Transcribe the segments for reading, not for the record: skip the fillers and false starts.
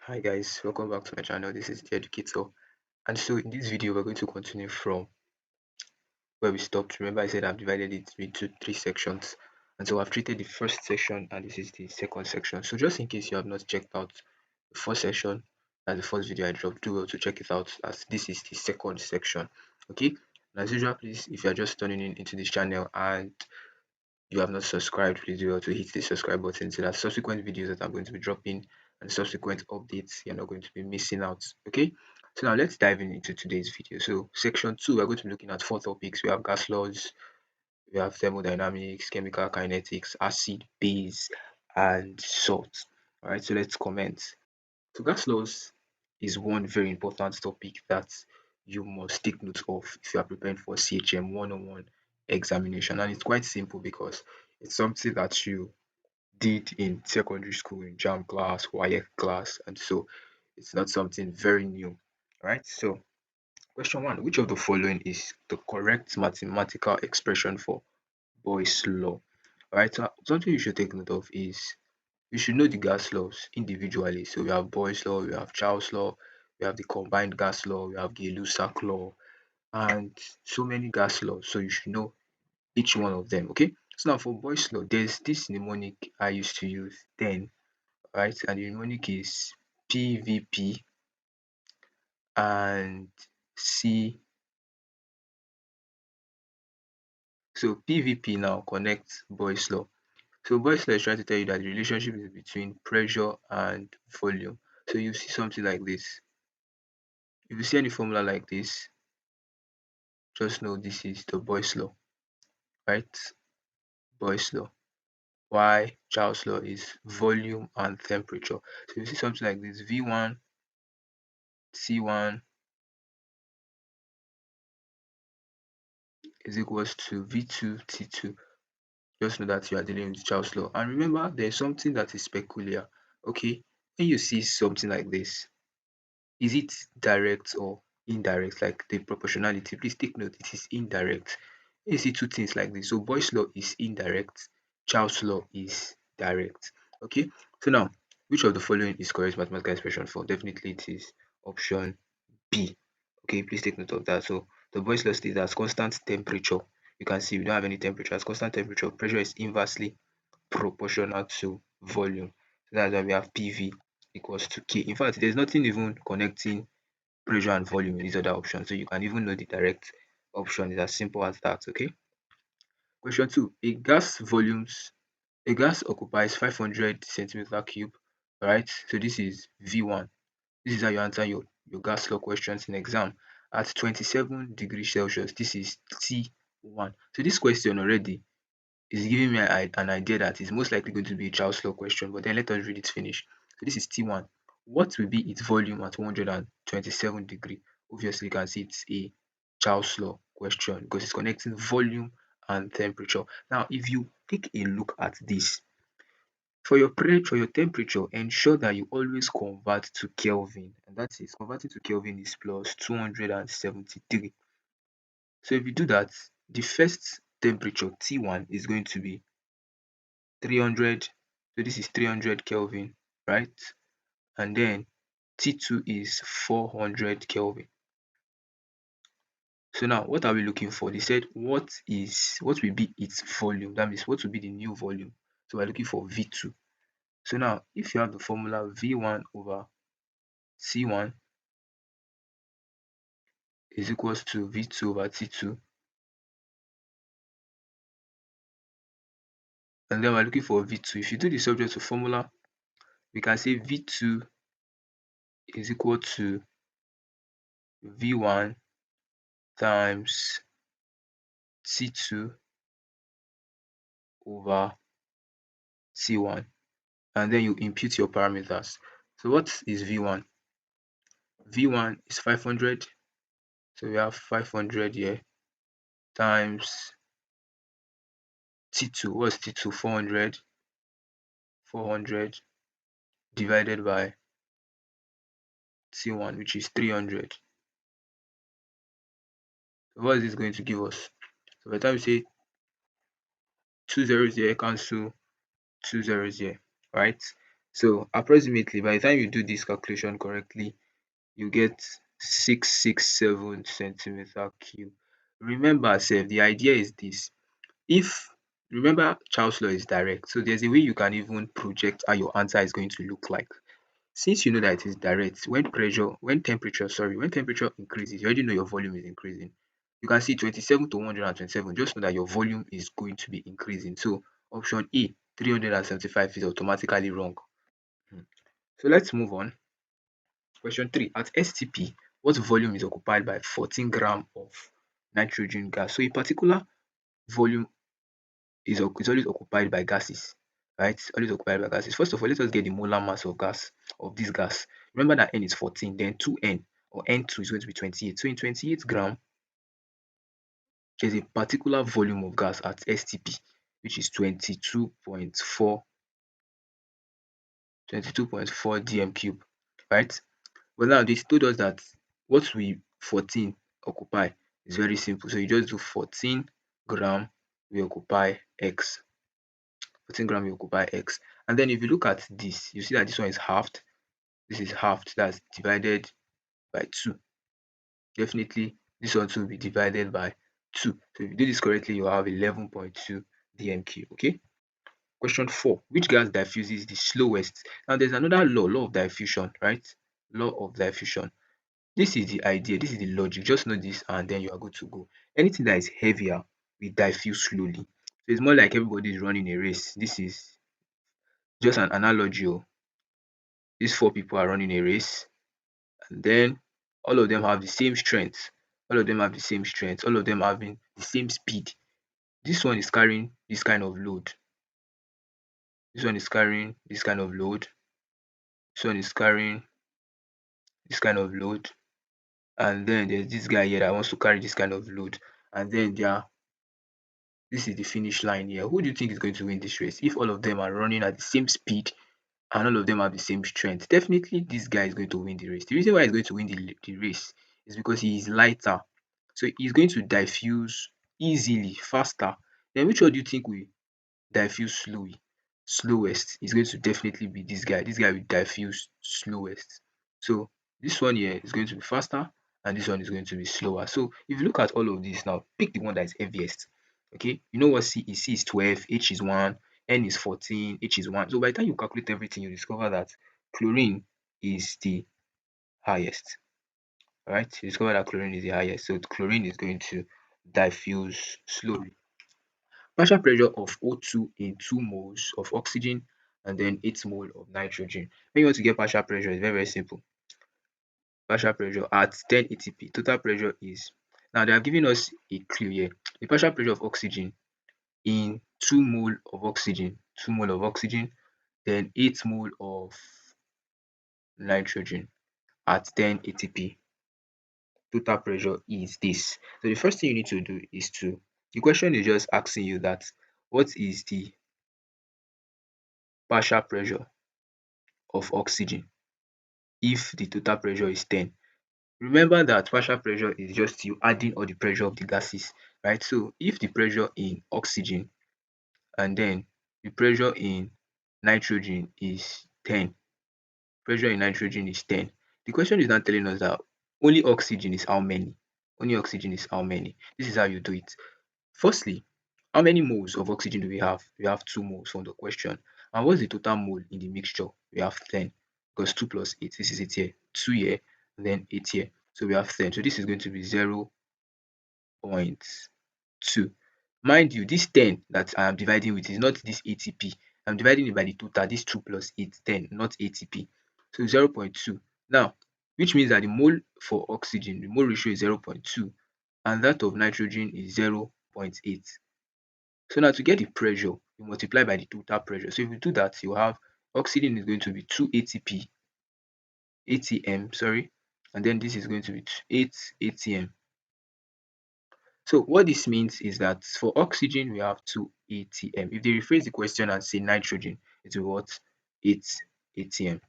Hi guys, welcome back to my channel. This is the Educator, and so in this video we're going to continue from where we stopped. Remember I said I've divided it into three sections, and so I've treated the first section and this is the second section. So just in case you have not checked out the first section, that's the first video I dropped, do well to check it out as this is the second section. Okay, and as usual, please, if you're just turning in into this channel and you have not subscribed, please do well to hit the subscribe button so that subsequent videos that I'm going to be dropping and subsequent updates you're not going to be missing out. Okay, so now let's dive into today's video. So section 2, we're going to be looking at four topics. We have gas laws, we have thermodynamics, chemical kinetics, acid, base, and salt. All right, so let's comment. So gas laws is one very important topic that you must take note of if you are preparing for CHM 101 examination. And it's quite simple because it's something that you did in secondary school, in JAM class, WIEC class, and so it's not something very new. Right? So question one, which of the following is the correct mathematical expression for Boyle's law? Right? So something you should take note of is you should know the gas laws individually. So we have Boyle's law, we have Charles' law, we have the combined gas law, we have the Lussac law, and so many gas laws. So you should know each one of them. Okay. So now for Boyle's law, there's this mnemonic I used to use then, right? And the mnemonic is PVP and C. So PVP now connects Boyle's law. So Boyle's law is trying to tell you that the relationship is between pressure and volume. So you see something like this. If you see any formula like this, just know this is the Boyle's law, right? Boyle's law. Why Charles' law is volume and temperature. So you see something like this, V1, C1 is equals to V2, T2. Just know that you are dealing with Charles' law. And remember, there's something that is peculiar. Okay, when you see something like this, is it direct or indirect? Like the proportionality, please take note, it is indirect. You see two things like this. So Boyle's law is indirect, Charles' law is direct. Okay, so now which of the following is correct mathematical expression for? Definitely it is option B. Okay, please take note of that. So the Boyle's law states that constant temperature, you can see we don't have any temperature. As constant temperature, pressure is inversely proportional to volume. So that's why we have PV equals to K. In fact, there's nothing even connecting pressure and volume in these other options. So you can even know the direct option is as simple as that. Okay. Question two. A gas occupies 500 centimeter cube, right? So this is V1. This is how you answer your gas law questions in exam. At 27 degrees Celsius, this is T1. So this question already is giving me an idea that it's most likely going to be a Charles law question, but then let us read it finish. So this is T1. What will be its volume at 127 degree? Obviously, you can see it's a Charles law question because it's connecting volume and temperature. Now, if you take a look at this, for your temperature, ensure that you always convert to Kelvin, and that is converting to Kelvin is plus 273. So if you do that, the first temperature T1 is going to be 300. So this is 300 Kelvin, right? And then T2 is 400 Kelvin. So now what are we looking for? They said what will be its volume? That means what will be the new volume? So we're looking for V2. So now if you have the formula V1 over C1 is equals to V2 over T2, and then we're looking for V2. If you do the subject to formula, we can say V2 is equal to V1 times T2 over C1, and then you impute your parameters. So what is V1? V1 is 500, so we have 500 here times T2. What's T2? 400. 400 divided by T1, which is 300. So what is this going to give us? So by the time we say two zeros here, cancel two zeros here, right? So approximately by the time you do this calculation correctly, you get 667 centimeter cube. Remember sef, the idea is this: if remember Charles law is direct, so there's a way you can even project how your answer is going to look like. Since you know that it is direct, when temperature increases, you already know your volume is increasing. You can see 27 to 127, just know that your volume is going to be increasing. So option A, 375, is automatically wrong. So let's move on. Question 3. At STP, what volume is occupied by 14 gram of nitrogen gas? So a particular volume is always occupied by gases, right? It's always occupied by gases. First of all, let us get the molar mass of gas, of this gas. Remember that N is 14, then 2N or N2 is going to be 28. So in 28 gram, there's a particular volume of gas at STP, which is 22.4 dm cube, right? But now they told us that what we 14 occupy is very simple. So you just do 14 gram we occupy X. 14 gram we occupy X. And then if you look at this, you see that this one is halved. This is halved. That's divided by 2. Definitely this one too will be divided by 2. So if you do this correctly, you have 11.2 dm cube. Okay. Question 4. Which gas diffuses the slowest? Now there's another law of diffusion, right? Law of diffusion. This is the idea, this is the logic. Just know this and then you are good to go. Anything that is heavier will diffuse slowly. So it's more like everybody is running a race. This is just an analogy. These four people are running a race, and then all of them have the same strength. All of them have the same strength. All of them having the same speed. This one is carrying this kind of load. This one is carrying this kind of load. This one is carrying this kind of load. And then there's this guy here that wants to carry this kind of load. And then this is the finish line here. Who do you think is going to win this race? If all of them are running at the same speed and all of them have the same strength, definitely this guy is going to win the race. The reason why he's going to win the race is because he is lighter. So he's going to diffuse easily, faster. Then which one do you think will diffuse slowest? Is going to definitely be this guy. This guy will diffuse slowest. So this one here is going to be faster and this one is going to be slower. So if you look at all of this now, pick the one that is heaviest. Okay, you know what C is? C is 12, H is 1, N is 14, H is 1. So by the time you calculate everything, you discover that chlorine is the highest. Alright, you discover that chlorine is the highest. So chlorine is going to diffuse slowly. Partial pressure of O2 in 2 moles of oxygen and then 8 mole of nitrogen. When you want to get partial pressure, it's very, very simple. Partial pressure at 10 ATP, total pressure is, now they are giving us a clue here. The partial pressure of oxygen in 2 mole of oxygen, 2 mole of oxygen, then 8 mole of nitrogen at 10 ATP. Total pressure is this. So the first thing you need to do is the question is just asking you that what is the partial pressure of oxygen if the total pressure is 10. Remember that partial pressure is just you adding all the pressure of the gases, right? So if the pressure in oxygen and then the pressure in nitrogen is 10, pressure in nitrogen is 10. The question is not telling us that only oxygen is how many? Only oxygen is how many? This is how you do it. Firstly, how many moles of oxygen do we have? We have 2 moles from the question. And what's the total mole in the mixture? We have 10 because 2 plus 8, this is 8 here, 2 here, and then 8 here. So we have 10. So this is going to be 0.2. Mind you, this 10 that I am dividing with is not this ATP. I'm dividing it by the total, this 2 plus 8, 10, not ATP. So 0.2. Now, which means that the mole for oxygen, the mole ratio is 0.2, and that of nitrogen is 0.8. So now to get the pressure, you multiply by the total pressure. So if you do that, you have oxygen is going to be 2 ATP, ATM, sorry, and then this is going to be 8 ATM. So what this means is that for oxygen, we have 2 ATM. If they rephrase the question and say nitrogen, it will be what? 8 ATM.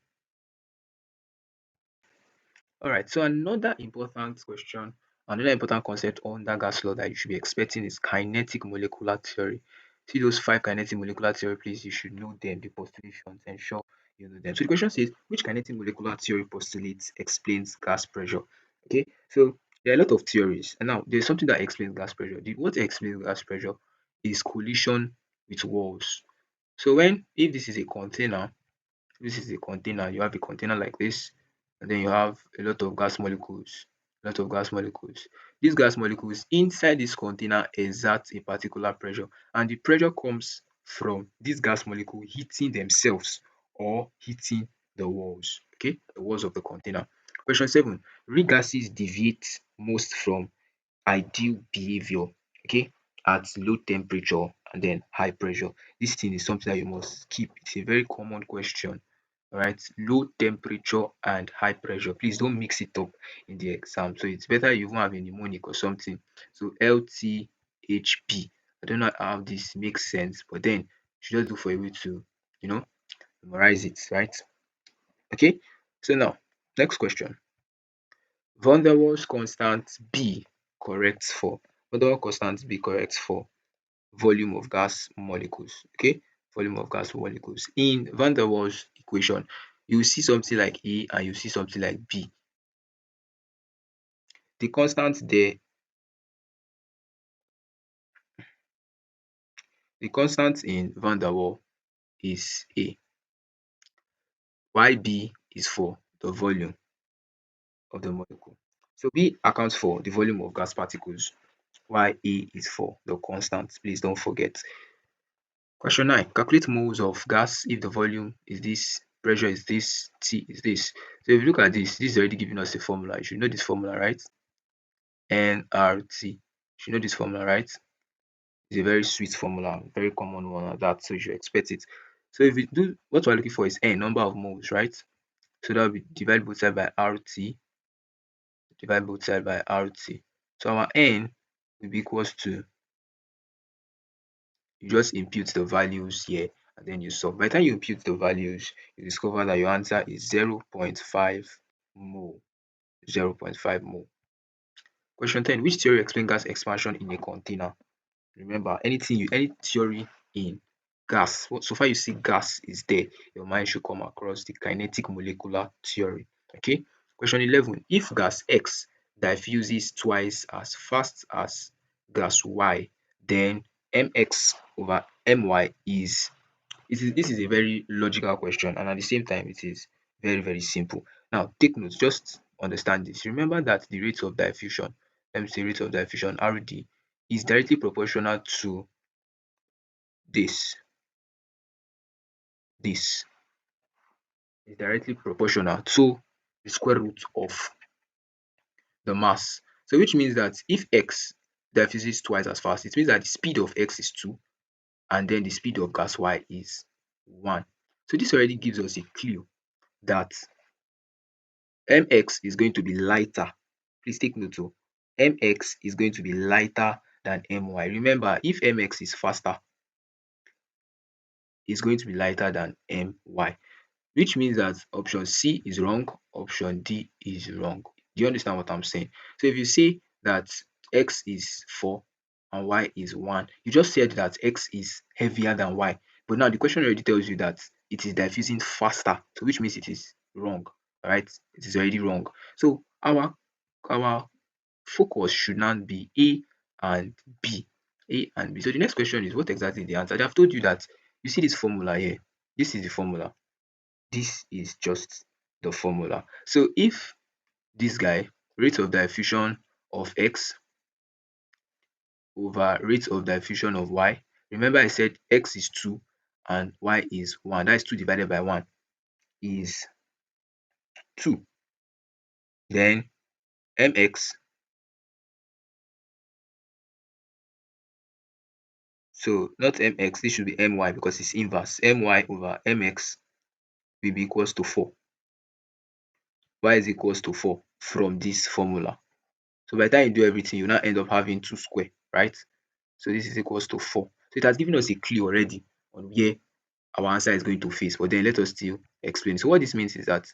Alright, so another important question, another important concept under gas law that you should be expecting is kinetic molecular theory. See those 5 kinetic molecular theory, please, you should know them, the postulations, ensure you know them. So the question says, which kinetic molecular theory postulates explains gas pressure? Okay, so there are a lot of theories, and now there's something that explains gas pressure. What explains gas pressure is collision with walls. So when if this is a container, you have a container like this, and then you have a lot of gas molecules, a lot of gas molecules. These gas molecules inside this container exert a particular pressure, and the pressure comes from this gas molecule hitting themselves or hitting the walls, okay, the walls of the container. Question 7. Which gases deviate most from ideal behavior, okay, at low temperature and then high pressure? This thing is something that you must keep. It's a very common question. All right, low temperature and high pressure. Please don't mix it up in the exam. So it's better you even have a mnemonic or something. So LTHP. I don't know how this makes sense, but then you should just look for a way to, you know, memorize it, right? Okay. So now, next question. Van der Waals constant B corrects for Van der Waals constant B corrects for volume of gas molecules. Okay, volume of gas molecules. In Van der Waals equation, you see something like A and you see something like B. The constant there, the constant in Van der Waals is A, while B is for the volume of the molecule. So B accounts for the volume of gas particles, while A is for the constant. Please don't forget. Question 9. Calculate moles of gas if the volume is this, pressure is this, T is this. So if you look at this is already giving us a formula. You should know this formula, right? nRT. You should know this formula, right? It's a very sweet formula, very common one at that, so you should expect it. So if we do, what we're looking for is N, number of moles, right? So that will be divide both side by RT, divide both side by RT. So our N will be equals to, you just impute the values here and then you solve. By the time you impute the values, you discover that your answer is 0.5 mole. 0.5 mole. Question 10. Which theory explains gas expansion in a container? Remember, any theory in gas, so far you see gas is there, your mind should come across the kinetic molecular theory. Okay. Question 11. If gas X diffuses twice as fast as gas Y, then mx over my is, this is a very logical question, and at the same time it is very, very simple. Now take notes, just understand this. Remember that the rate of diffusion, let me say rate of diffusion RD, is directly proportional to this. This is directly proportional to the square root of the mass. So which means that if X diffuses twice as fast, it means that the speed of X is 2 and then the speed of gas Y is 1. So this already gives us a clue that mx is going to be lighter. Please take note o. Mx is going to be lighter than my. Remember, if mx is faster, it's going to be lighter than my, which means that option C is wrong, option D is wrong. Do you understand what I'm saying? So if you say that x is 4 and y is 1, you just said that x is heavier than y. But now the question already tells you that it is diffusing faster, so which means it is wrong, right? It is already wrong. So our focus should now be A and B. A and B. So the next question is, what exactly is the answer? They have told you that, you see this formula here. This is the formula. This is just the formula. So if this guy, rate of diffusion of X over rate of diffusion of Y, remember I said X is 2 and Y is 1. That is 2 divided by 1 is 2. Then mx, so not mx, this should be my because it's inverse. My over mx will be equals to 4. Y is equals to 4 from this formula. So by the time you do everything, you now end up having 2 square, right? So this is equals to 4. So it has given us a clue already on where our answer is going to face, but then let us still explain. So what this means is that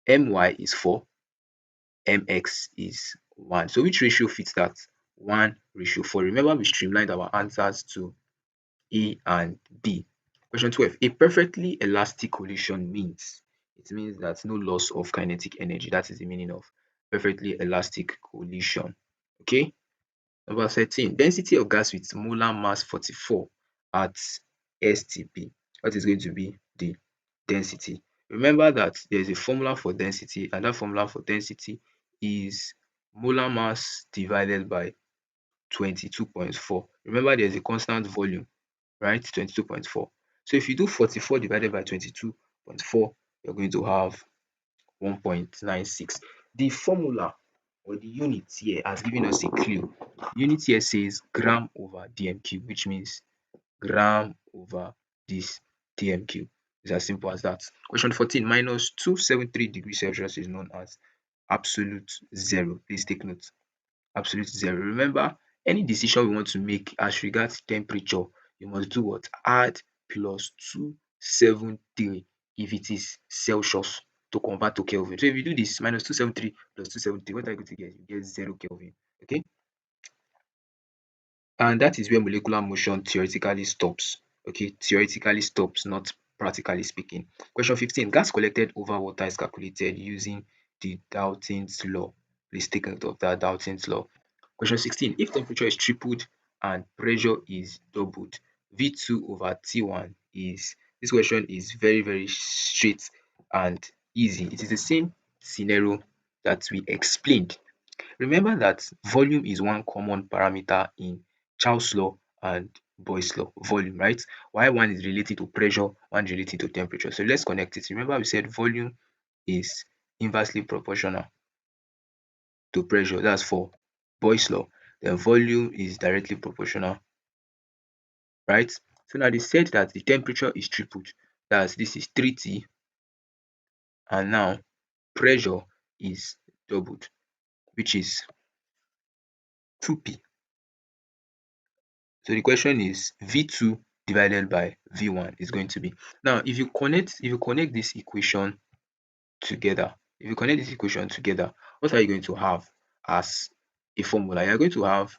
my is 4, mx is 1. So which ratio fits that? 1:4. Remember, we streamlined our answers to A and B. Question 12. A perfectly elastic collision means it means that no loss of kinetic energy. That is the meaning of perfectly elastic collision. Okay. Number 13. Density of gas with molar mass 44 at STP. What is going to be the density? Remember that there is a formula for density, and that formula for density is molar mass divided by 22.4. Remember, there is a constant volume, right? 22.4. So if you do 44 divided by 22.4, you're going to have 1.96. The formula or the unit here has given us a clue. Unit here says gram over dm cube, which means gram over this dm cube. It's as simple as that. Question 14. Minus 273 degrees Celsius is known as absolute zero. Please take note. Absolute zero. Remember, any decision we want to make as regards temperature, you must do what? Add plus 273 if it is Celsius to convert to Kelvin. So if you do this, minus 273 plus 273, what are you going to get? You get 0 Kelvin. Okay. And that is where molecular motion theoretically stops. Okay, theoretically stops, not practically speaking. Question 15. Gas collected over water is calculated using the Dalton's law. Please take note of that Dalton's law. Question 16. If temperature is tripled and pressure is doubled, V2 over T1 is, this question is very, very straight and easy. It is the same scenario that we explained. Remember that volume is one common parameter in Charles' law and Boyle's law, volume, right? While one is related to pressure, one is related to temperature. So let's connect it. Remember we said volume is inversely proportional to pressure. That's for Boyle's law. Then volume is directly proportional, right? So now they said that the temperature is tripled. That's this is 3T, and now pressure is doubled, which is 2P. So the question is V2 divided by V1 is going to be. Now, if you connect this equation together, what are you going to have as a formula? You're going to have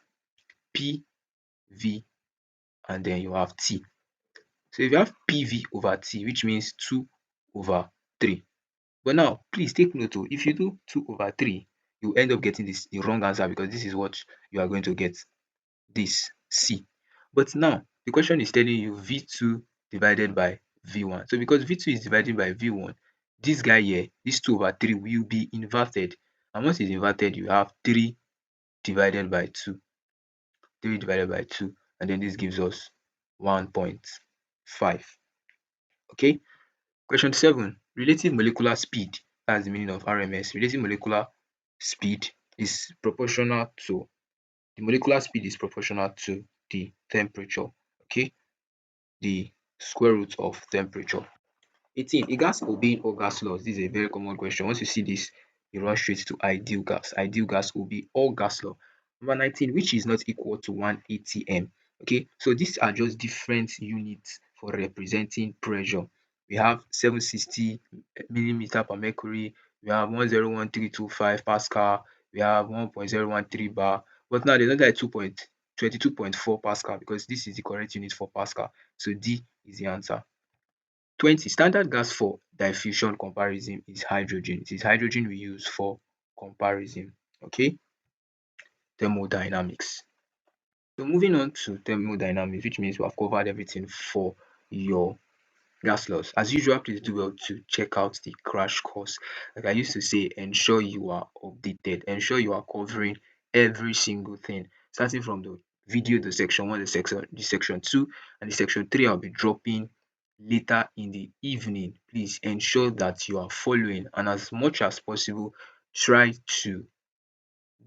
P, V, and then you have T. So if you have PV over T, which means 2 over 3. But now, please take note, if you do 2 over 3, you end up getting the wrong answer because this is what you are going to get. This C. But now the question is telling you V2 divided by V1. So because V2 is divided by V1, this guy here, this 2 over 3 will be inverted. And once it's inverted, you have 3 divided by 2. 3 divided by 2. And then this gives us 1.5. Okay. Question 7. Relative molecular speed. That's the meaning of RMS. Relative molecular speed is proportional to the molecular speed is proportional to the temperature, okay? The square root of temperature. 18. A gas obeying all gas laws. This is a very common question. Once you see this, you run straight to ideal gas. Ideal gas obey all gas law. Number 19, which is not equal to 1 atm. Okay, so these are just different units for representing pressure. We have 760 millimeter per mercury. We have 101325 Pascal. We have 1.013 bar. But now they don't like 22.4 Pascal because this is the correct unit for Pascal. So D is the answer. 20. Standard gas for diffusion comparison is hydrogen. It is hydrogen we use for comparison. Okay. Thermodynamics. So moving on to thermodynamics, which means we have covered everything for your gas laws. As usual, please do well to check out the crash course. Like I used to say, ensure you are updated, ensure you are covering every single thing, starting from the video, the section 1, the section 2, and the section 3 I'll be dropping later in the evening. Please ensure that you are following, and as much as possible, try to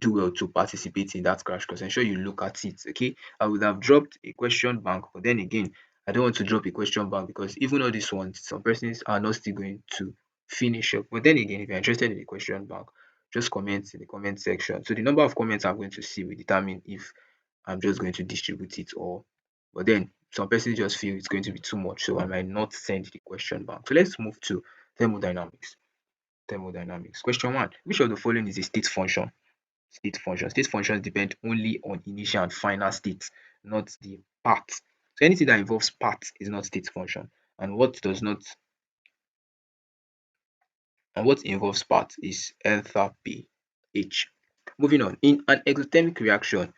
do well to participate in that crash course. Ensure you look at it. Okay, I would have dropped a question bank, but then again, I don't want to drop a question bank because even all these ones, some persons are not still going to finish up. But then again, if you're interested in the question bank, just comment in the comment section. So the number of comments I'm going to see will determine if I'm just going to distribute it, or but then some persons just feel it's going to be too much, so I might not send the question bank. So let's move to thermodynamics. Thermodynamics. Question 1. Which of the following is a state function? State functions. State functions depend only on initial and final states, not the path. So anything that involves path is not state function. and what does not, and what involves part is enthalpy H. Moving on, in an exothermic reaction,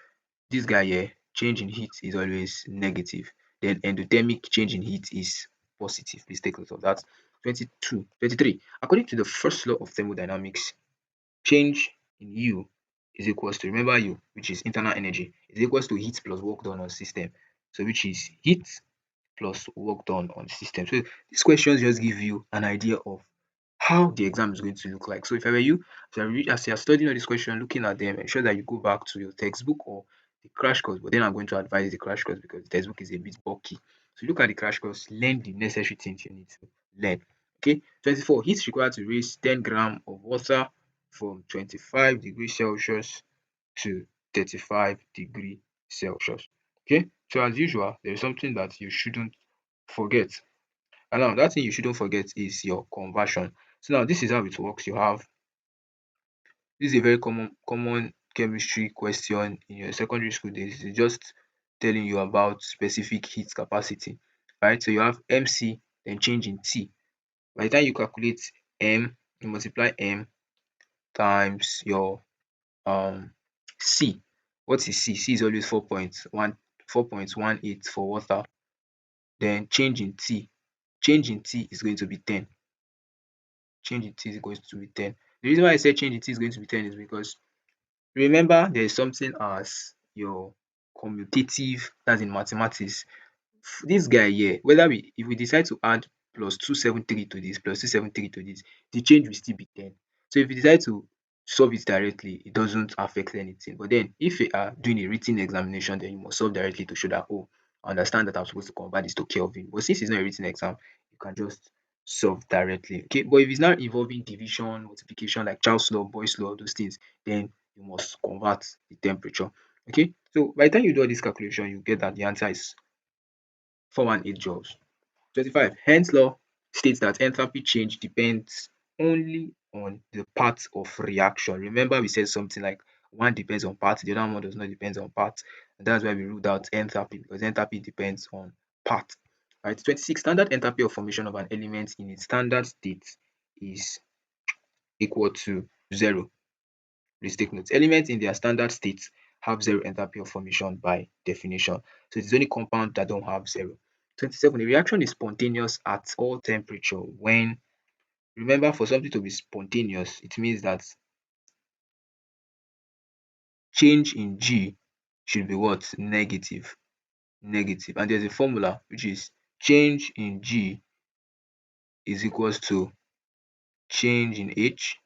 this guy here, change in heat is always negative. Then endothermic change in heat is positive. Please take note of that. 22, 23. According to the first law of thermodynamics, change in U is equals to, remember U, which is internal energy, is equals to heat plus work done on system. So which is heat plus work done on system. So these questions just give you an idea of how the exam is going to look like. So if I were you, as you're studying all these questions, looking at them, ensure that you go back to your textbook or the crash course. But then I'm going to advise the crash course because the textbook is a bit bulky. So look at the crash course, learn the necessary things you need to learn. Okay, 24. Heat required to raise 10 gram of water from 25 degrees Celsius to 35 degree Celsius. Okay, so as usual, there is something that you shouldn't forget. And now that thing you shouldn't forget is your conversion. So now this is how it works. You have, this is a very common chemistry question in your secondary school days. It's just telling you about specific heat capacity. Right? So you have MC, then change in T. By the time you calculate M, you multiply M times your C. What is C? C is always 4.18 for water. Then change in T. Change in T is going to be 10. Change in T is going to be 10. The reason why I said change in T is going to be 10 is because remember there is something as your commutative, that's in mathematics. This guy here, whether we, if we decide to add plus 273 to this, plus 273 to this, the change will still be 10. So if you decide to solve it directly, it doesn't affect anything. But then if you are doing a written examination, then you must solve directly to show that, oh, I understand that I'm supposed to convert this to Kelvin. But since it's not a written exam, you can just solve directly. Okay. But if it's not involving division, multiplication, like Charles' law, Boyle's law, those things, then you must convert the temperature. Okay. So by the time you do all this calculation, you get that the answer is 418 joules. 25. Hence law states that enthalpy change depends only on the part of reaction. Remember we said something like one depends on part, the other one does not depend on part. And that's why we ruled out enthalpy, because enthalpy depends on part. Right. 26. Standard enthalpy of formation of an element in its standard state is equal to 0. Please take note. Elements in their standard state have 0 enthalpy of formation by definition. So it's only compound that don't have 0. 27. The reaction is spontaneous at all temperature when, remember, for something to be spontaneous, it means that change in G should be what? Negative. Negative. And there's a formula which is change in G is equals to change in H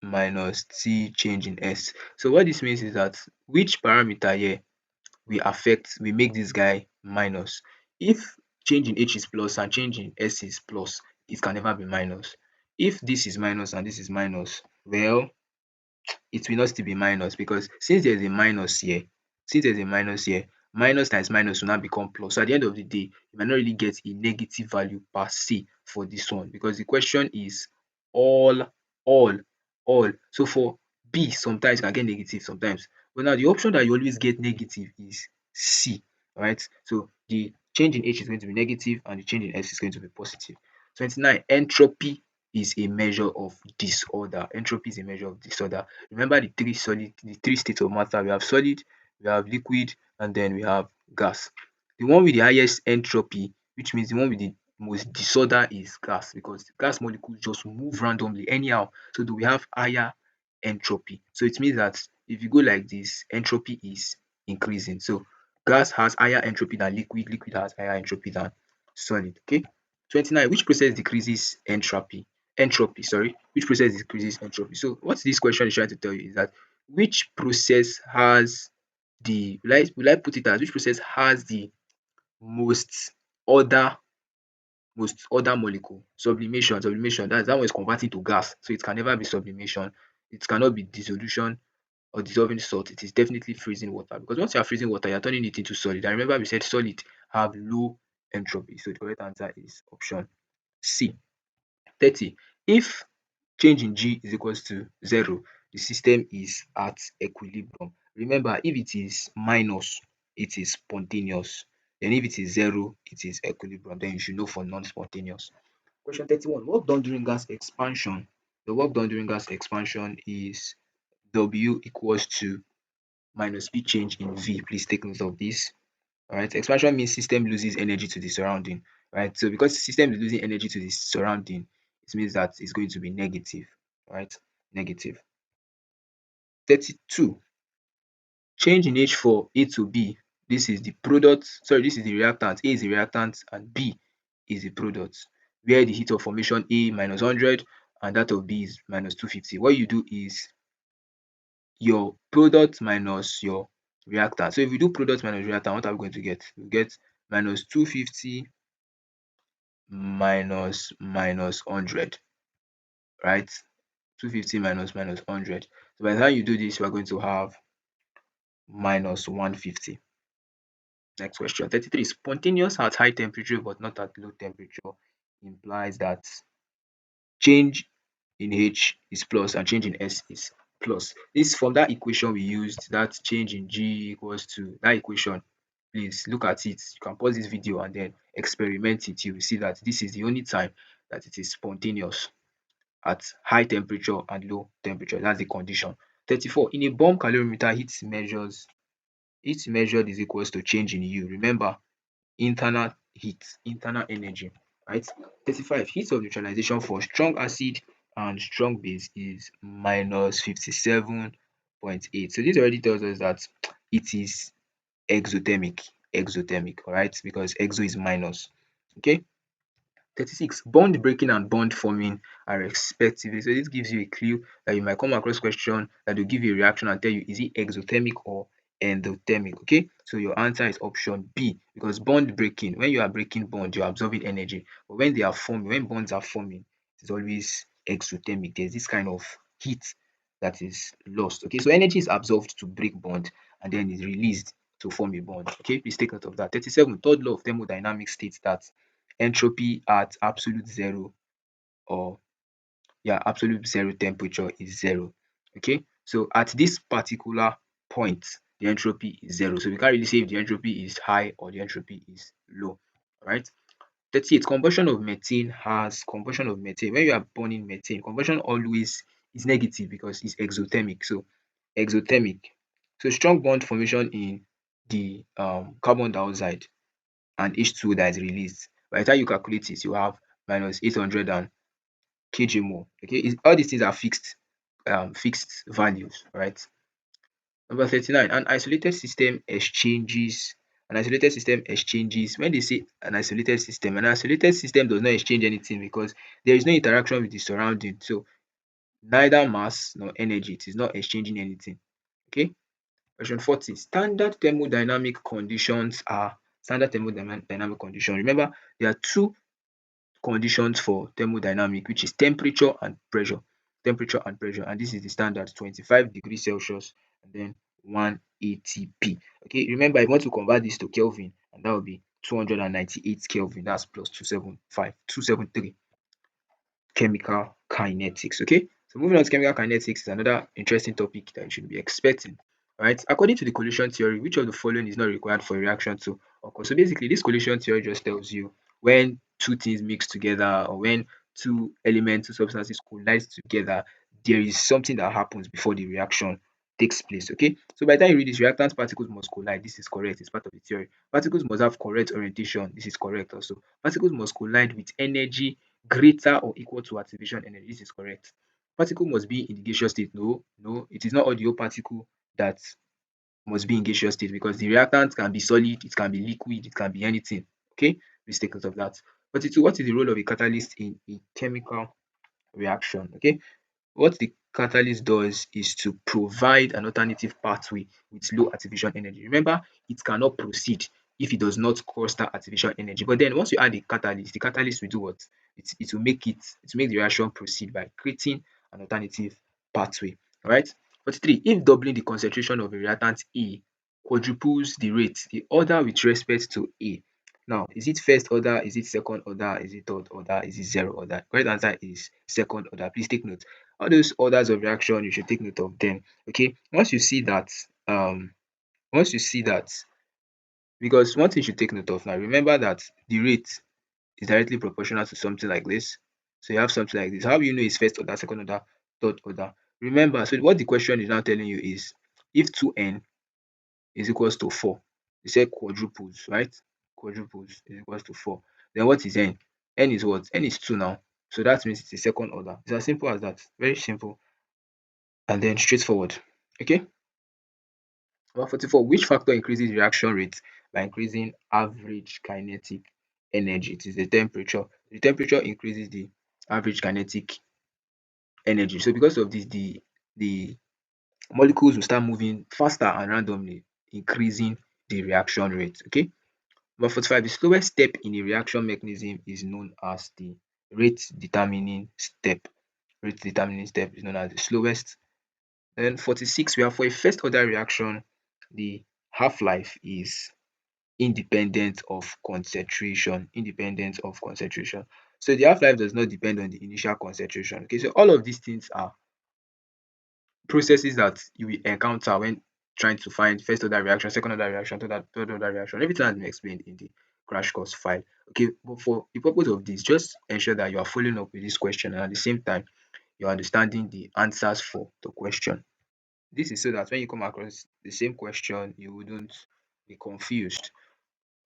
minus T change in S. So what this means is that which parameter here we make this guy minus. If change in H is plus and change in S is plus, it can never be minus. If this is minus and this is minus, well, it will not still be minus, because since there's a minus here, minus times minus will now become plus. So at the end of the day, you might not really get a negative value per se for this one, because the question is all, all, all. So for B, sometimes you can get negative sometimes. But now the option that you always get negative is C, right? So the change in H is going to be negative and the change in S is going to be positive. 29. Entropy is a measure of disorder. Entropy is a measure of disorder. Remember the three states of matter. We have solid, we have liquid, and then we have gas. The one with the highest entropy, which means the one with the most disorder, is gas, because gas molecules just move randomly anyhow. So do we have higher entropy? So it means that if you go like this, entropy is increasing. So gas has higher entropy than liquid, liquid has higher entropy than solid. Okay. 29. Which process decreases entropy? Which process decreases entropy? So what this question is trying to tell you is that which process has the, will I put it as, which process has the most order, molecule? Sublimation, that one is converting to gas, so it can never be sublimation. It cannot be dissolution or dissolving salt. It is definitely freezing water, because once you are freezing water, you are turning it into solid. And remember we said solid have low entropy, so the correct answer is option C. 30. If change in G is equals to 0, the system is at equilibrium. Remember, if it is minus, it is spontaneous. Then if it is zero, it is equilibrium. Then you should know for non-spontaneous. Question 31. Work done during gas expansion. The work done during gas expansion is W equals to minus P change in V. Please take note of this. All right. Expansion means system loses energy to the surrounding. Right. So because the system is losing energy to the surrounding, it means that it's going to be negative. Right. Negative. 32. Change in H for A to B. This is the product. Sorry, this is the reactant. A is the reactant and B is the product. Where the heat of formation A minus 100 and that of B is minus 250. What you do is your product minus your reactant. So if you do product minus reactant, what are we going to get? We get minus 250 minus 100, right? 250 minus 100. So by the time you do this, you are going to have minus 150. Next question. 33. Spontaneous at high temperature but not at low temperature implies that change in H is plus and change in S is plus. This from that equation we used, that change in G equals to that equation. Please look at it. You can pause this video and then experiment it. You will see that this is the only time that it is spontaneous at high temperature and low temperature. That's the condition. 34. In a bomb calorimeter, heat measured is equals to change in U. Remember, internal heat, internal energy, right? 35. Heat of neutralization for strong acid and strong base is minus 57.8. So this already tells us that it is exothermic, all right? Because exo is minus. Okay. 36. Bond breaking and bond forming are respectively. So this gives you a clue that you might come across question that will give you a reaction and tell you is it exothermic or endothermic. Okay, so your answer is option B, because bond breaking, when you are breaking bond, you are absorbing energy. But when they are forming, when bonds are forming, it's always exothermic. There's this kind of heat that is lost. Okay, so energy is absorbed to break bond and then is released to form a bond. Okay, please take note of that. 37. Third law of thermodynamics states that entropy at absolute zero, or absolute zero temperature is zero. Okay, so at this particular point the entropy is zero, so we can't really say if the entropy is high or the entropy is low. All right. 38. Combustion of methane. When you are burning methane, combustion always is negative because it's exothermic. So exothermic, so strong bond formation in the carbon dioxide and H2 that is released. By the time you calculate it, you have minus 800 and kg mole. Okay, all these things are fixed values, right? Number 39. An isolated system exchanges. When they say an isolated system does not exchange anything because there is no interaction with the surrounding. So neither mass nor energy. It is not exchanging anything. Okay. Question 40. Standard thermodynamic conditions. Remember, there are two conditions for thermodynamic, which is temperature and pressure. Temperature and pressure, and this is the standard 25 degrees Celsius and then 180 P. Okay, remember, if you want to convert this to Kelvin, and that will be 298 Kelvin, that's plus 273 chemical kinetics. Okay, so moving on to chemical kinetics is another interesting topic that you should be expecting. Right, according to the collision theory, which of the following is not required for a reaction to occur? So basically, this collision theory just tells you when two things mix together or when two elements, two substances collide together, there is something that happens before the reaction takes place. Okay, so by the time you read this, reactant particles must collide. This is correct, it's part of the theory. Particles must have correct orientation. This is correct also. Particles must collide with energy greater or equal to activation energy. This is correct. Particle must be in the gaseous state. No, no, it is not all the whole particle that must be in gaseous state because the reactant can be solid, it can be liquid, it can be anything. Okay, please take note of that. 42. What is the role of a catalyst in a chemical reaction? Okay, what the catalyst does is to provide an alternative pathway with low activation energy. Remember, it cannot proceed if it does not cause that activation energy. But then once you add the catalyst will do what? It will make the reaction proceed by creating an alternative pathway. Alright. 43. If doubling the concentration of a reactant A quadruples the rate, the order with respect to A. Now, is it first order? Is it second order? Is it third order? Is it zero order? Correct answer is second order. Please take note. All those orders of reaction, you should take note of them. Okay. Once you see that Because one thing you should take note of now, remember that the rate is directly proportional to something like this. So you have something like this. How do you know it's first order, second order, third order? Remember, so what the question is now telling you is if 2n is equals to 4, you said quadruples, right? Quadruples is equals to 4. Then what is n? N is what? N is 2 now. So that means it's a second order. It's as simple as that. Very simple and then straightforward. Okay. Number 44. Which factor increases reaction rate by increasing average kinetic energy? It is the temperature. The temperature increases the average kinetic energy. So because of this, the molecules will start moving faster and randomly, increasing the reaction rate. Okay. Number 45. The slowest step in a reaction mechanism is known as the rate determining step. Rate determining step is known as the slowest. Then 46. We have for a first order reaction, the half-life is independent of concentration. Independent of concentration. So the half-life does not depend on the initial concentration. Okay, so all of these things are processes that you will encounter when trying to find first order reaction, second order reaction, third order reaction. Everything has been explained in the crash course file. Okay, but for the purpose of this, just ensure that you are following up with this question and at the same time you're understanding the answers for the question. This is so that when you come across the same question, you wouldn't be confused.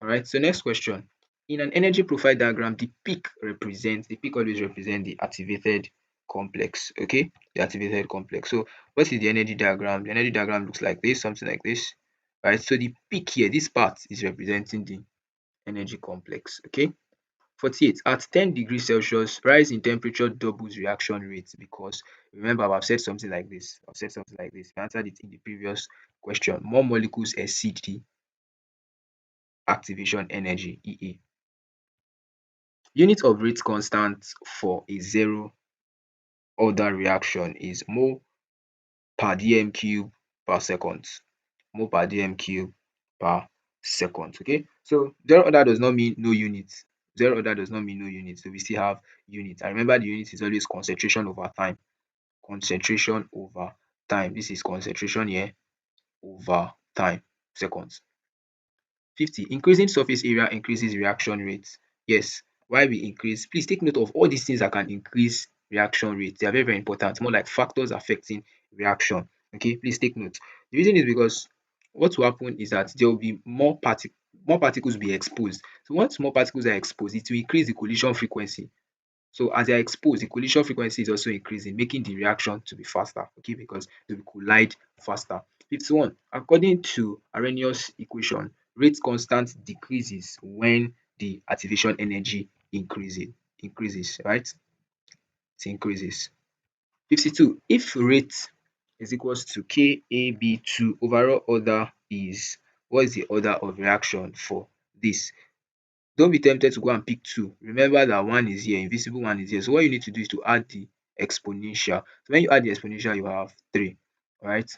All right. So next question. In an energy profile diagram, the peak always represent the activated complex. Okay, the activated complex. So what is the energy diagram? The energy diagram looks like this, something like this. Right. So the peak here, this part is representing the energy complex. Okay. 48. At 10 degrees Celsius, rise in temperature doubles reaction rate because remember I've said something like this. I've said something like this. I answered it in the previous question. More molecules exceed the activation energy EA. Unit of rate constant for a zero order reaction is mole per dm cube per second. Mole per dm cube per second. Okay, so zero order does not mean no units. Zero order does not mean no units. So we still have units. And remember, the unit is always concentration over time. Concentration over time. This is concentration here over time. Seconds. 50. Increasing surface area increases reaction rate. Yes. Why we increase? Please take note of all these things that can increase reaction rate. They are very, very important. More like factors affecting reaction. Okay, please take note. The reason is because what will happen is that there will be more particles will be exposed. So once more particles are exposed, it will increase the collision frequency. So as they are exposed, the collision frequency is also increasing, making the reaction to be faster, okay, because they will collide faster. 51. According to Arrhenius equation, rate constant decreases when the activation energy increases, right? It increases. 52. If rate is equals to KAB2, overall order is, what is the order of reaction for this? Don't be tempted to go and pick 2. Remember that 1 is here, invisible 1 is here. So what you need to do is to add the exponential. So when you add the exponential, you have 3. Alright.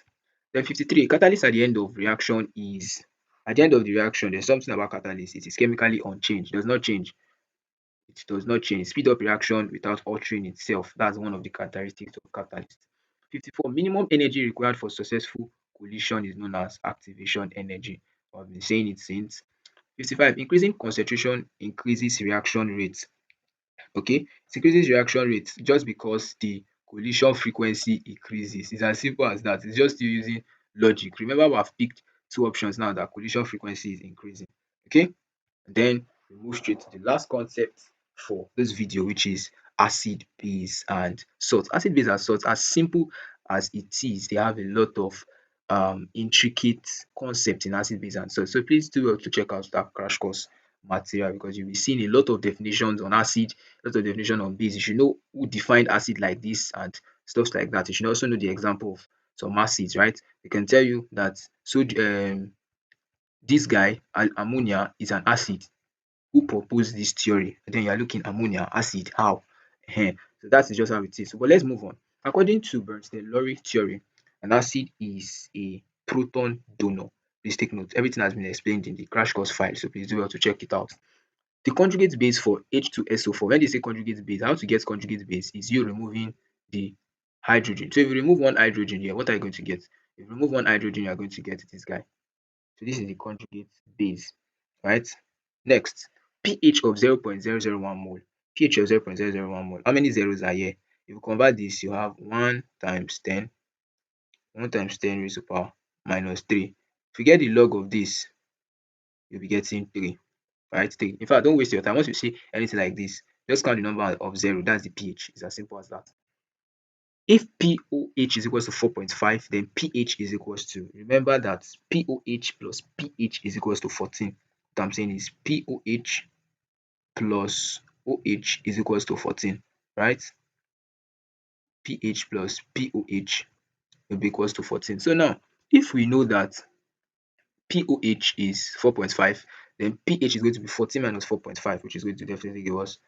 Then 53. Catalyst at the end of reaction is, at the end of the reaction, there's something about catalyst. It is chemically unchanged. It does not change. It does not change. Speed up reaction without altering itself. That's one of the characteristics of catalyst. 54. Minimum energy required for successful collision is known as activation energy. I've been saying it since. 55. Increasing concentration increases reaction rate. Okay, it increases reaction rate just because the collision frequency increases. It's as simple as that. It's just you using logic. Remember, we have picked two options now that collision frequency is increasing. Okay, then we move straight to the last concept for this video, which is acid, base, and salt. Acid, base, and salt, as simple as it is, they have a lot of intricate concept in acid, base, and salt. So please do well to check out that crash course material because you'll be seeing a lot of definitions on acid, a lot of definition on base. You should know who defined acid like this and stuff like that. You should also know the example of some acids, right? They can tell you that so this guy, ammonia, is an acid who proposed this theory. And then you are looking ammonia, acid, how? So that is just how it is. But let's move on. According to Bernstein-Lowry theory, an acid is a proton donor. Please take note. Everything has been explained in the crash course file, so please do well to check it out. The conjugate base for H2SO4, when they say conjugate base, how to get conjugate base is you removing the hydrogen. So if you remove one hydrogen here, what are you going to get? If you remove one hydrogen, you are going to get this guy. So this is the conjugate base. right? Next, pH of 0.001 mole. pH of 0.001 mole. How many zeros are here? If you convert this, you have 1 times 10, 1 times 10 raised to power minus 3. If you get the log of this, you'll be getting 3, right? 3. In fact, don't waste your time. Once you see anything like this, just count the number of 0. That's the pH. It's as simple as that. If POH is equals to 4.5, then pH is equals to, remember that POH plus pH is equals to 14. What I'm saying is POH plus OH is equals to 14, right? pH plus POH will be equals to 14. So now, if we know that POH is 4.5, then pH is going to be 14 minus 4.5, which is going to definitely give us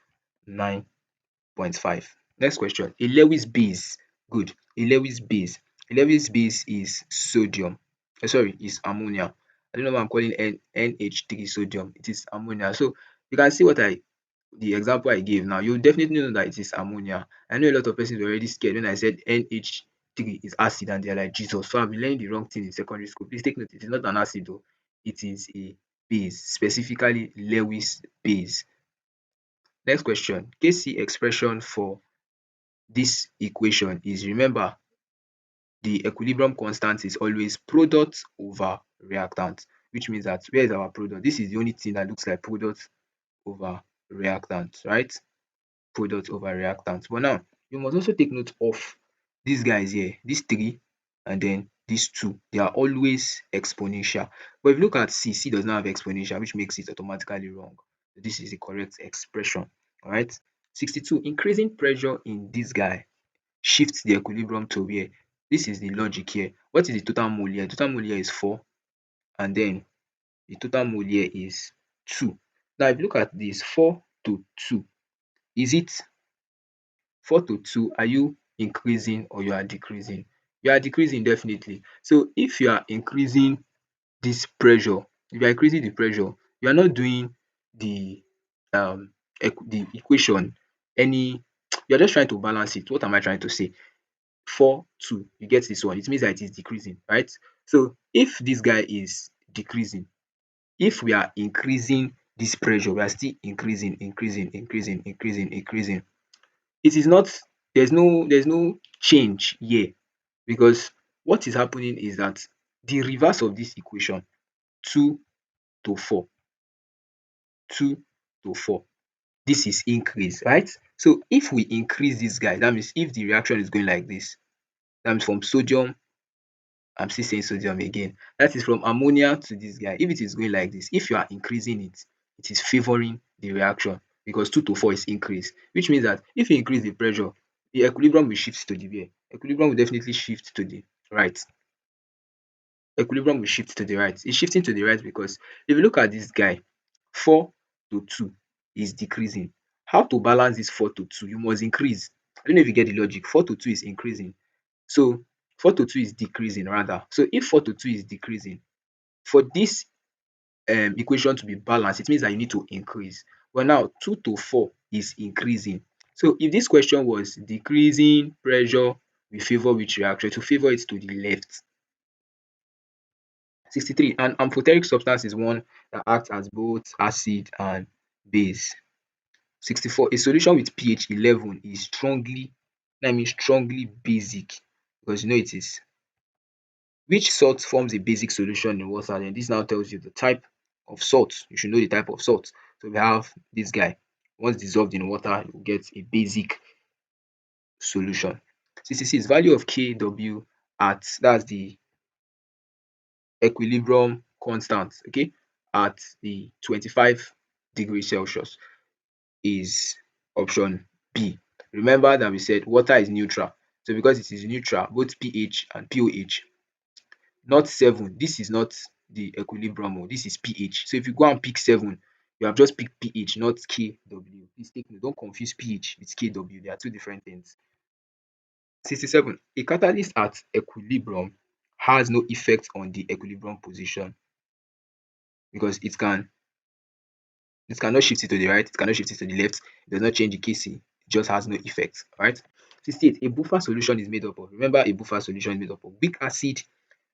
9.5. Next question. A Lewis base. Good. A Lewis base. A Lewis base is sodium. Sorry, is ammonia. I don't know why I'm calling NH3 sodium. It is ammonia. So you can see the example I gave now. You definitely know that it is ammonia. I know a lot of persons were already scared when I said NH3 is acid and they're like, Jesus, so I've been learning the wrong thing in secondary school. Please take note, it is not an acid though. It is a base, specifically Lewis base. Next question. Kc expression for this equation is, remember, the equilibrium constant is always product over reactant, which means that where is our product? This is the only thing that looks like product over reactant, right? Product over reactant. But now, you must also take note of these guys here, these 3 and then these 2. They are always exponential. But if you look at C, C does not have exponential, which makes it automatically wrong. So this is the correct expression. All right. 62. Increasing pressure in this guy shifts the equilibrium to where? This is the logic here. What is the total mole here? Total mole here is 4, and then the total mole here is 2. Now, if you look at this 4 to 2, is it 4 to 2? Are you increasing or you are decreasing? You are decreasing, definitely. So if you are increasing this pressure, if you are increasing the pressure, you are not doing the the equation any, you are just trying to balance it. What am I trying to say? 4 2, you get this one, it means that it is decreasing, right? So if this guy is decreasing, if we are increasing this pressure, we are still increasing. It is not, there's no change here, because what is happening is that the reverse of this equation, 2 to 4, 2 to 4, this is increase, right? So if we increase this guy, that means if the reaction is going like this, that means from sodium, I'm still saying sodium again, that is from ammonia to this guy. If it is going like this, if you are increasing it, it is favoring the reaction, because 2 to 4 is increase, which means that if you increase the pressure, the equilibrium will shift to the where? Equilibrium will definitely shift to the right. Equilibrium will shift to the right. It's shifting to the right because if you look at this guy, 4 to 2 is decreasing. How to balance this 4 to 2? You must increase. I don't know if you get the logic. 4 to 2 is increasing. So 4 to 2 is decreasing rather. So if 4 to 2 is decreasing, for this equation to be balanced, it means that you need to increase. But now 2 to 4 is increasing. So if this question was decreasing pressure will favor which reaction? To favor it to the left. 63. An amphoteric substance is one that acts as both acid and base. 64. A solution with pH 11 is strongly, that means strongly basic, because you know it is. Which salt forms a basic solution in water? And this now tells you the type of salt. You should know the type of salt. So we have this guy. Once dissolved in water, you get a basic solution. 66. Value of Kw at, that's the equilibrium constant, okay, at the 25 degrees Celsius is option B. Remember that we said water is neutral. So because it is neutral, both pH and pOH, not 7. This is not the equilibrium, this is pH. So if you go and pick 7, you have just picked pH, not Kw. Please take note, don't confuse pH with Kw. They are two different things. 67. A catalyst at equilibrium has no effect on the equilibrium position, because it cannot shift it to the right, it cannot shift it to the left, it does not change the Kc, it just has no effect. Alright. 68. A buffer solution is made up of, remember, a buffer solution is made up of weak acid,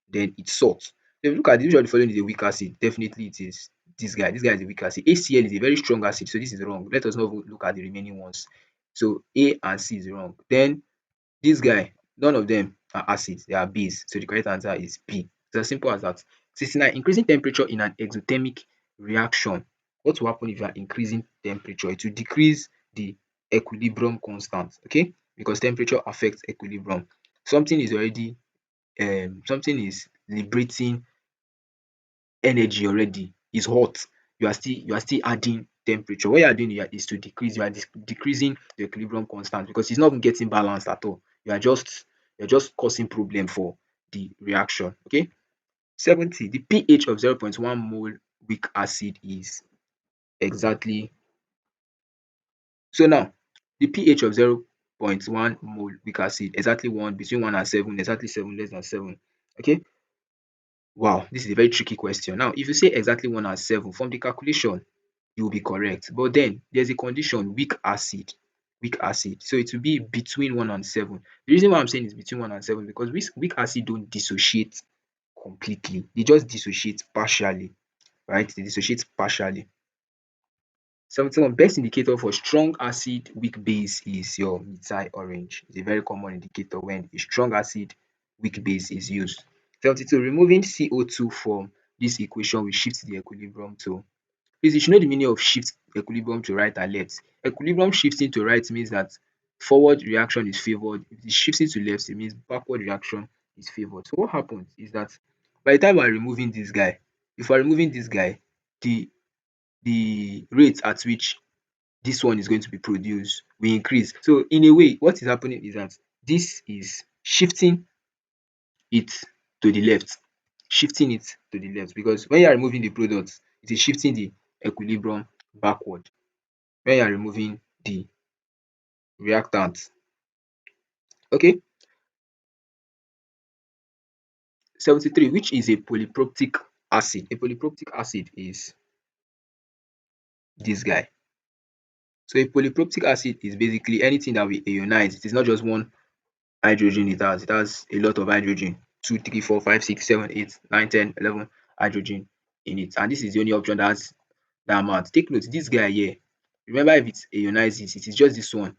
then it's salt. So if you look at the usually following is a weak acid, definitely it is this guy. This guy is a weak acid. ACl is a very strong acid, so this is wrong. Let us not even look at the remaining ones. So A and C is wrong. Then this guy, none of them are acids, they are base. So the correct answer is B. It's as simple as that. 69. Increasing temperature in an exothermic reaction. What will happen if you are increasing temperature? It will decrease the equilibrium constant, okay? Because temperature affects equilibrium. Something is already something is liberating energy already, is hot. You are still adding temperature. What you are doing here is to decrease, you are decreasing the equilibrium constant because it's not even getting balanced at all. You are just causing problem for the reaction. Okay. 70. The pH of 0.1 mole weak acid is exactly, so now the pH of 0.1 mole weak acid exactly 1, between 1 and 7, exactly 7, less than 7. Okay. Wow, this is a very tricky question. Now, if you say exactly 1 and 7 from the calculation, you will be correct. But then there's a condition, weak acid. Weak acid. So it will be between 1 and 7. The reason why I'm saying is between 1 and 7 because weak acid don't dissociate completely. They just dissociate partially, right? They dissociate partially. 71. Best indicator for strong acid, weak base is your methyl orange. It's a very common indicator when a strong acid, weak base is used. 72. Removing CO2 from this equation will shift the equilibrium to, please, you should know the meaning of shift equilibrium to right and left. Equilibrium shifting to right means that forward reaction is favored. If it is shifting to left, it means backward reaction is favored. So what happens is that by the time we are removing this guy, if we are removing this guy, the rate at which this one is going to be produced will increase. So in a way, what is happening is that this is shifting it to the left, shifting it to the left because when you are removing the product, it is shifting the equilibrium backward. When you are removing the reactant. Okay. 73. Which is a polyproptic acid? A polyproptic acid is this guy. So a polyproptic acid is basically anything that we ionize. It is not just one hydrogen it has a lot of hydrogen, 2, 3, 4, 5, 6, 7, 8, 9, 10, 11 hydrogen in it, and this is the only option that has that amount. Take note, this guy here, remember, if it ionizes, it is just this one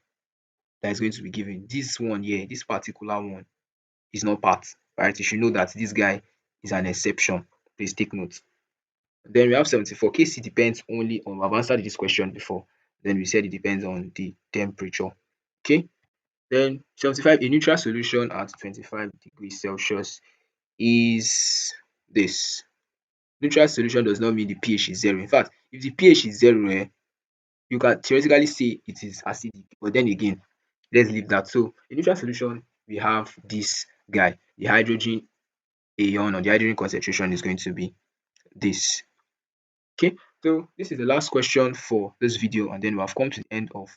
that is going to be given. This one here, this particular one is not part, right? You should know that this guy is an exception. Please take note. Then we have 74. Kc depends only on, I've answered this question before. Then we said it depends on the temperature. Okay. Then 75, a neutral solution at 25 degrees Celsius is this. Neutral solution does not mean the pH is 0. In fact, if the pH is 0, you can theoretically say it is acidic, but then again, let's leave that. So in neutral solution, we have this guy. The hydrogen ion or the hydrogen concentration is going to be this. Okay, so this is the last question for this video, and then we have come to the end of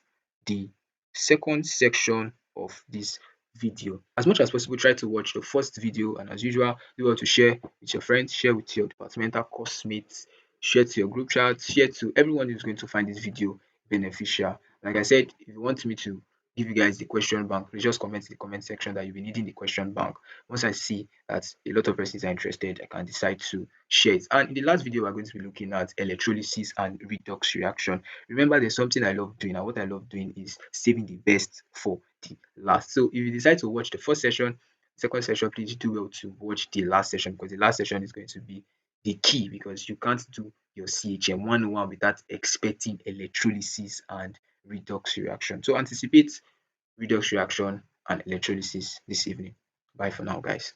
the second section of this video. As much as possible, try to watch the first video, and as usual, do well to share with your friends, share with your departmental course mates, share to your group chat, share to everyone who's going to find this video beneficial. Like I said, if you want me to give you guys the question bank, please just comment in the comment section that you'll be needing the question bank. Once I see that a lot of persons are interested, I can decide to share it. And in the last video, we're going to be looking at electrolysis and redox reaction. Remember, there's something I love doing, and what I love doing is saving the best for the last. So if you decide to watch the first session, second session, please do well to watch the last session, because the last session is going to be the key, because you can't do your CHM101 without expecting electrolysis and redox reaction. So anticipate redox reaction and electrolysis this evening. Bye for now, guys.